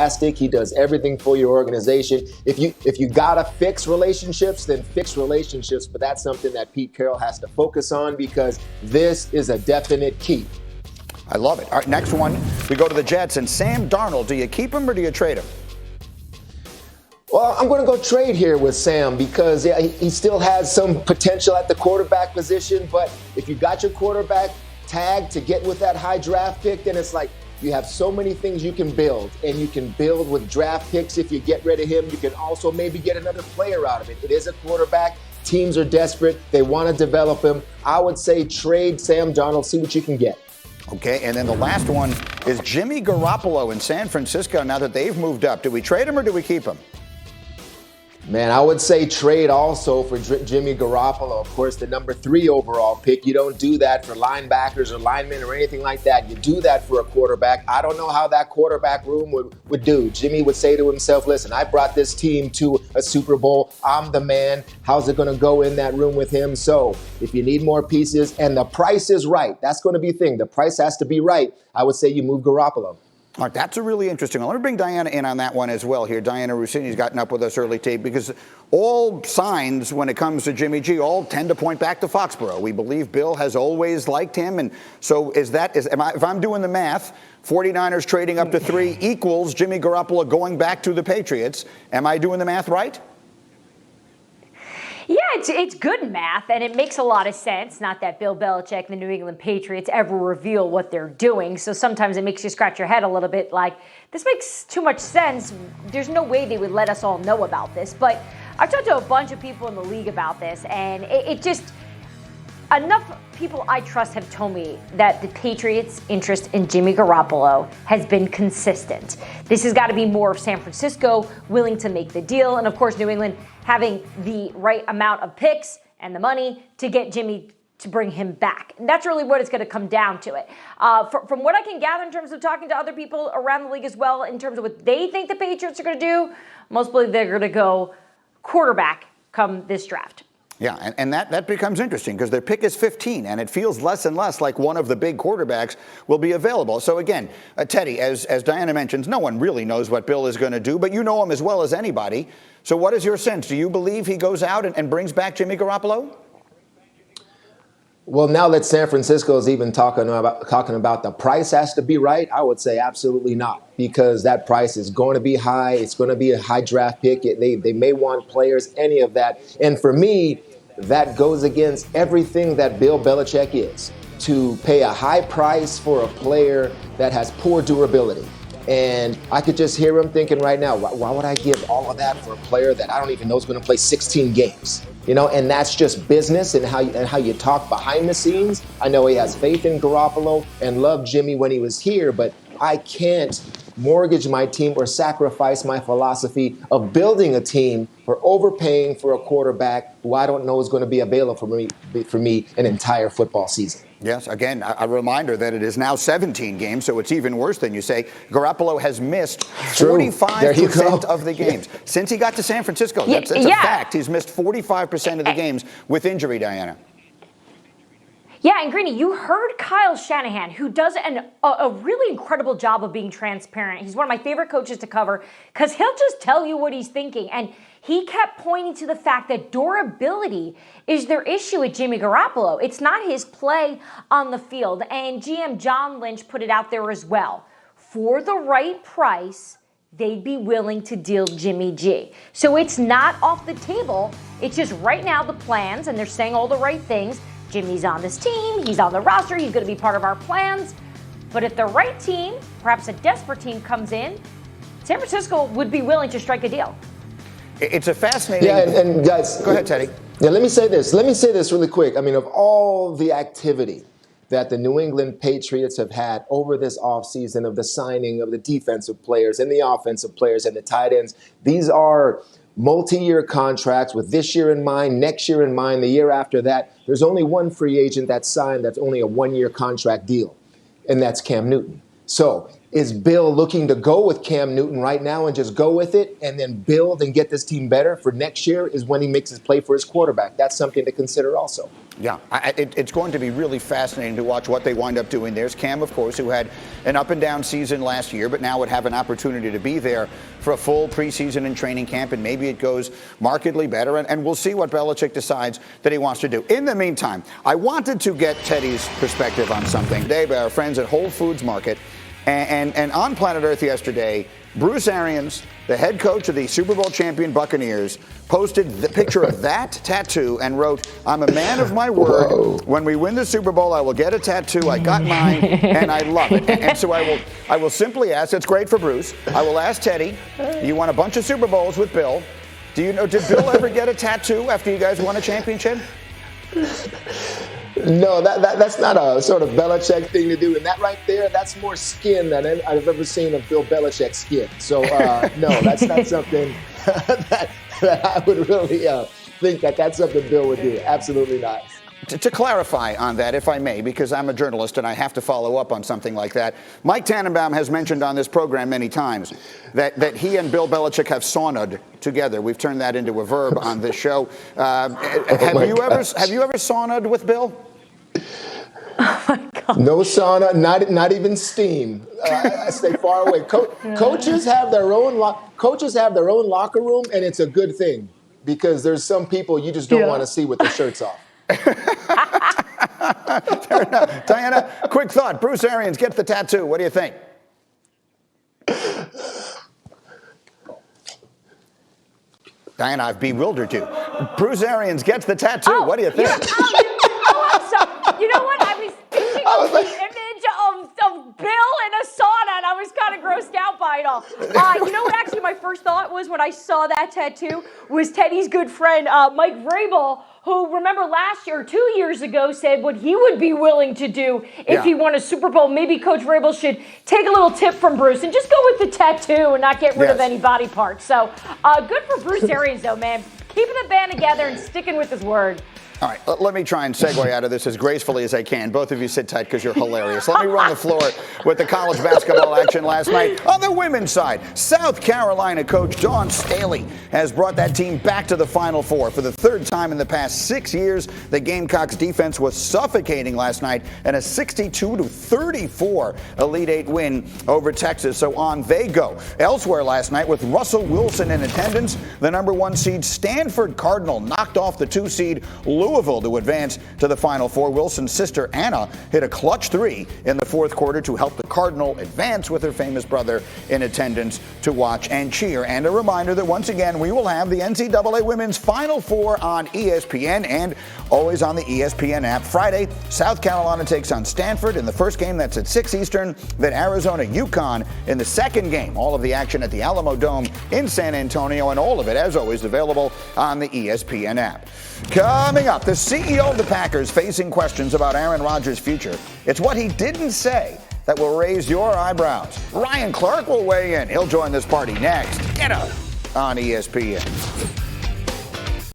fantastic. He does everything for your organization. If you gotta fix relationships, then fix relationships. But that's something that Pete Carroll has to focus on because this is a definite key. I love it. All right, next one, we go to the Jets and Sam Darnold. Do you keep him or do you trade him? Well, I'm going to go trade here with Sam because he still has some potential at the quarterback position. But if you got your quarterback tagged to get with that high draft pick, then it's like you have so many things you can build. And you can build with draft picks if you get rid of him. You can also maybe get another player out of it. It is a quarterback. Teams are desperate. They want to develop him. I would say trade Sam Darnold, see what you can get. Okay, and then the last one is Jimmy Garoppolo in San Francisco. Now that they've moved up, do we trade him or do we keep him? Man, I would say trade also for Jimmy Garoppolo. Of course, the number 3 overall pick. You don't do that for linebackers or linemen or anything like that. You do that for a quarterback. I don't know how that quarterback room would do. Jimmy would say to himself, listen, I brought this team to a Super Bowl. I'm the man. How's it going to go in that room with him? So if you need more pieces and the price is right, that's going to be the thing. The price has to be right. I would say you move Garoppolo. All right, that's a really interesting one. Let me bring Diana in on that one as well here. Diana Rossini's gotten up with us early, tape, because all signs when it comes to Jimmy G all tend to point back to Foxborough. We believe Bill has always liked him. And so if I'm doing the math, 49ers trading up to 3 equals Jimmy Garoppolo going back to the Patriots. Am I doing the math right? Yeah, it's good math, and it makes a lot of sense. Not that Bill Belichick and the New England Patriots ever reveal what they're doing, so sometimes it makes you scratch your head a little bit like, this makes too much sense. There's no way they would let us all know about this. But I've talked to a bunch of people in the league about this, and it just, enough people I trust have told me that the Patriots' interest in Jimmy Garoppolo has been consistent. This has got to be more of San Francisco willing to make the deal, and of course New England having the right amount of picks and the money to get Jimmy to bring him back. And that's really what it's going to come down to it. From what I can gather in terms of talking to other people around the league as well, in terms of what they think the Patriots are going to do, most believe they're going to go quarterback come this draft. Yeah, and that becomes interesting because their pick is 15, and it feels less and less like one of the big quarterbacks will be available. So again, Teddy, as Diana mentions, no one really knows what Bill is going to do, but you know him as well as anybody. So what is your sense? Do you believe he goes out and brings back Jimmy Garoppolo? Well, now that San Francisco is even talking about the price has to be right, I would say absolutely not, because that price is going to be high. It's going to be a high draft pick. They may want players, any of that. And for me, that goes against everything that Bill Belichick is, to pay a high price for a player that has poor durability. And I could just hear him thinking right now, why would I give all of that for a player that I don't even know is going to play 16 games? You know, and that's just business and how you talk behind the scenes. I know he has faith in Garoppolo and loved Jimmy when he was here, but I can't mortgage my team or sacrifice my philosophy of building a team for overpaying for a quarterback who I don't know is going to be available for me an entire football season. Yes, again, a reminder that it is now 17 games, so it's even worse than you say. Garoppolo has missed 45% of the games since he got to San Francisco. That's a fact. He's missed 45% of the games with injury, Diana. Yeah, and Greeny, you heard Kyle Shanahan, who does a really incredible job of being transparent. He's one of my favorite coaches to cover because he'll just tell you what he's thinking. And he kept pointing to the fact that durability is their issue with Jimmy Garoppolo. It's not his play on the field. And GM John Lynch put it out there as well. For the right price, they'd be willing to deal Jimmy G. So it's not off the table. It's just right now the plans, and they're saying all the right things. Jimmy's on this team, he's on the roster, he's going to be part of our plans. But if the right team, perhaps a desperate team, comes in, San Francisco would be willing to strike a deal. It's a fascinating... Yeah, and guys... Go ahead, Teddy. Yeah, let me say this really quick. I mean, of all the activity that the New England Patriots have had over this offseason, of the signing of the defensive players and the offensive players and the tight ends, these are multi-year contracts with this year in mind, next year in mind, the year after that. There's only one free agent that's signed that's only a one-year contract deal, and that's Cam Newton. So Is Bill looking to go with Cam Newton right now and just go with it and then build and get this team better for next year is when he makes his play for his quarterback? That's something to consider also. Yeah, it's going to be really fascinating to watch what they wind up doing. There's Cam, of course, who had an up-and-down season last year, but now would have an opportunity to be there for a full preseason and training camp, and maybe it goes markedly better, and we'll see what Belichick decides that he wants to do. In the meantime, I wanted to get Teddy's perspective on something. Today, by our friends at Whole Foods Market, and on Planet Earth yesterday, Bruce Arians, the head coach of the Super Bowl champion Buccaneers, posted the picture of that tattoo and wrote, "I'm a man of my word. Whoa. When we win the Super Bowl, I will get a tattoo. I got mine, and I love it." And so I will simply ask, it's great for Bruce, I will ask Teddy, you won a bunch of Super Bowls with Bill. Do you know, did Bill ever get a tattoo after you guys won a championship? No, that's not a sort of Belichick thing to do. And that right there, that's more skin than I've ever seen of Bill Belichick's skin. So, no, that's not something that I would really think that's something Bill would do. Absolutely not. To clarify on that, if I may, because I'm a journalist and I have to follow up on something like that, Mike Tannenbaum has mentioned on this program many times that he and Bill Belichick have saunaed together. We've turned that into a verb on this show. Have you ever saunaed with Bill? Oh my God. No sauna, not even steam. I stay far away. Coaches have their own locker room, and it's a good thing because there's some people you just don't want to see with their shirts off. Fair enough. Diana, quick thought. Bruce Arians gets the tattoo. What do you think? Diana, I've bewildered you. Bruce Arians gets the tattoo. What do you think? You know what? I was thinking of the image of Bill in a sauna, and I was kind of grossed out by it all. You know what? Actually, my first thought was when I saw that tattoo was Teddy's good friend, Mike Vrabel, who, remember last year, 2 years ago, said what he would be willing to do if he won a Super Bowl. Maybe Coach Vrabel should take a little tip from Bruce and just go with the tattoo and not get rid of any body parts. So good for Bruce Arians, though, man. Keeping the band together and sticking with his word. All right, let me try and segue out of this as gracefully as I can. Both of you sit tight because you're hilarious. Let me run the floor with the college basketball action last night. On the women's side, South Carolina coach Dawn Staley has brought that team back to the Final Four for the third time in the past 6 years. The Gamecocks defense was suffocating last night in a 62-34 Elite Eight win over Texas. So on they go. Elsewhere last night with Russell Wilson in attendance, the number 1 seed Stanford Cardinal knocked off the 2 seed Louisville to advance to the Final Four. Wilson's sister Anna hit a clutch 3 in the fourth quarter to help the Cardinal advance with her famous brother in attendance to watch and cheer. And a reminder that once again we will have the NCAA Women's Final Four on ESPN and always on the ESPN app. Friday, South Carolina takes on Stanford in the first game. That's at 6 Eastern. Then Arizona, UConn in the second game. All of the action at the Alamo Dome in San Antonio, and all of it, as always, available on the ESPN app. Coming up, the CEO of the Packers facing questions about Aaron Rodgers' future. It's what he didn't say that will raise your eyebrows. Ryan Clark will weigh in. He'll join this party next. Get up on ESPN.